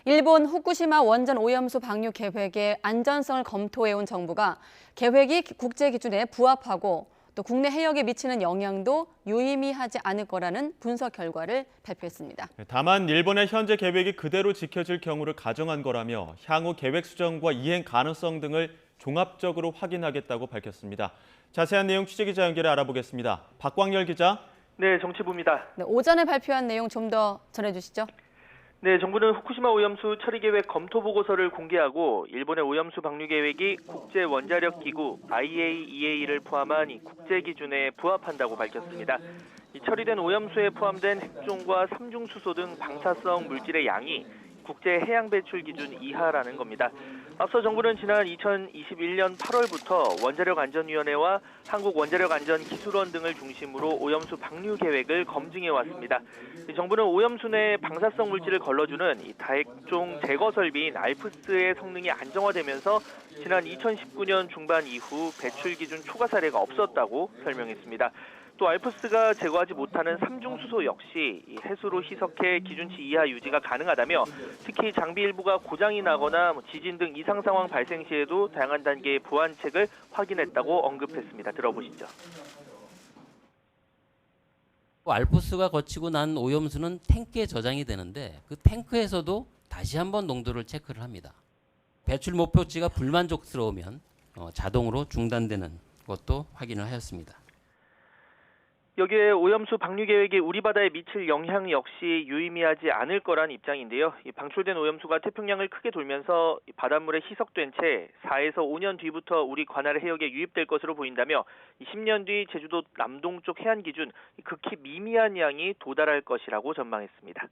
일본 후쿠시마 원전 오염수 방류 계획의 안전성을 검토해온 정부가 계획이 국제 기준에 부합하고 또 국내 해역에 미치는 영향도 유의미하지 않을 거라는 분석 결과를 발표했습니다. 다만 일본의 현재 계획이 그대로 지켜질 경우를 가정한 거라며 향후 계획 수정과 이행 가능성 등을 종합적으로 확인하겠다고 밝혔습니다. 자세한 내용 취재기자 연결해 알아보겠습니다. 박광열 기자. 네, 정치부입니다. 네, 오전에 발표한 내용 좀 더 전해주시죠. 네, 정부는 후쿠시마 오염수 처리 계획 검토 보고서를 공개하고 일본의 오염수 방류 계획이 국제 원자력 기구 IAEA를 포함한 이 국제 기준에 부합한다고 밝혔습니다. 이 처리된 오염수에 포함된 핵종과 삼중수소 등 방사성 물질의 양이 국제 해양 배출 기준 이하라는 겁니다. 앞서 정부는 지난 2021년 8월부터 원자력안전위원회와 한국원자력안전기술원 등을 중심으로 오염수 방류 계획을 검증해 왔습니다. 정부는 오염수 내 방사성 물질을 걸러주는 다핵종 제거 설비인 알프스의 성능이 안정화되면서 지난 2019년 중반 이후 배출 기준 초과 사례가 없었다고 설명했습니다. 또 알프스가 제거하지 못하는 삼중수소 역시 해수로 희석해 기준치 이하 유지가 가능하다며 특히 장비 일부가 고장이 나거나 지진 등 이상 상황 발생 시에도 다양한 단계의 보완책을 확인했다고 언급했습니다. 들어보시죠. 알프스가 거치고 난 오염수는 탱크에 저장이 되는데 그 탱크에서도 다시 한번 농도를 체크를 합니다. 배출 목표치가 불만족스러우면 자동으로 중단되는 것도 확인을 하였습니다. 여기에 오염수 방류 계획이 우리 바다에 미칠 영향 역시 유의미하지 않을 거란 입장인데요. 방출된 오염수가 태평양을 크게 돌면서 바닷물에 희석된 채 4에서 5년 뒤부터 우리 관할 해역에 유입될 것으로 보인다며 10년 뒤 제주도 남동쪽 해안 기준 극히 미미한 양이 도달할 것이라고 전망했습니다.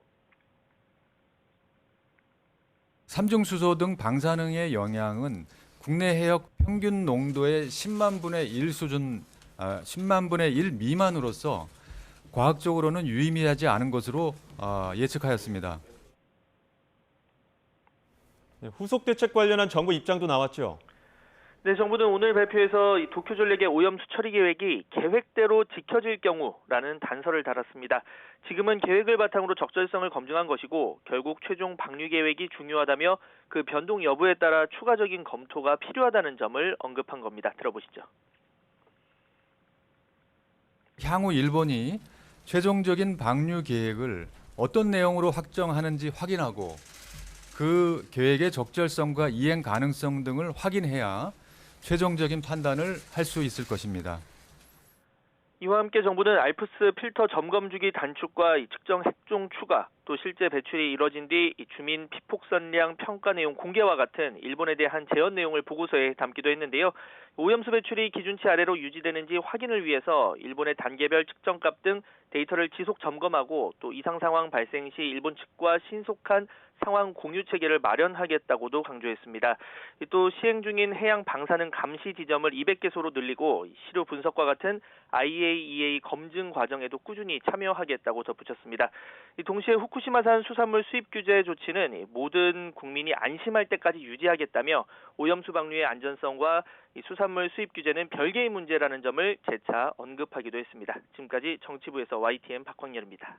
삼중수소 등 방사능의 영향은 국내 해역 평균 농도의 10만 분의 1 수준 10만 분의 1 미만으로서 과학적으로는 유의미하지 않은 것으로 예측하였습니다. 네, 후속 대책 관련한 정부 입장도 나왔죠. 네, 정부는 오늘 발표에서 도쿄 전력의 오염수 처리 계획이 계획대로 지켜질 경우라는 단서를 달았습니다. 지금은 계획을 바탕으로 적절성을 검증한 것이고 결국 최종 방류 계획이 중요하다며 그 변동 여부에 따라 추가적인 검토가 필요하다는 점을 언급한 겁니다. 들어보시죠. 향후 일본이 최종적인 방류 계획을 어떤 내용으로 확정하는지 확인하고 그 계획의 적절성과 이행 가능성 등을 확인해야 최종적인 판단을 할 수 있을 것입니다. 이와 함께 정부는 알프스 필터 점검 주기 단축과 측정 핵종 추가, 또 실제 배출이 이뤄진 뒤 주민 피폭선량 평가 내용 공개와 같은 일본에 대한 제언 내용을 보고서에 담기도 했는데요. 오염수 배출이 기준치 아래로 유지되는지 확인을 위해서 일본의 단계별 측정값 등 데이터를 지속 점검하고 또 이상 상황 발생 시 일본 측과 신속한 상황 공유 체계를 마련하겠다고도 강조했습니다. 또 시행 중인 해양 방사능 감시 지점을 200개소로 늘리고 시료 분석과 같은 IAEA 검증 과정에도 꾸준히 참여하겠다고 덧붙였습니다. 동시에 후쿠시마산 수산물 수입 규제 조치는 모든 국민이 안심할 때까지 유지하겠다며 오염수 방류의 안전성과 수산물 수입 규제는 별개의 문제라는 점을 재차 언급하기도 했습니다. 지금까지 정치부에서 YTN 박광열입니다.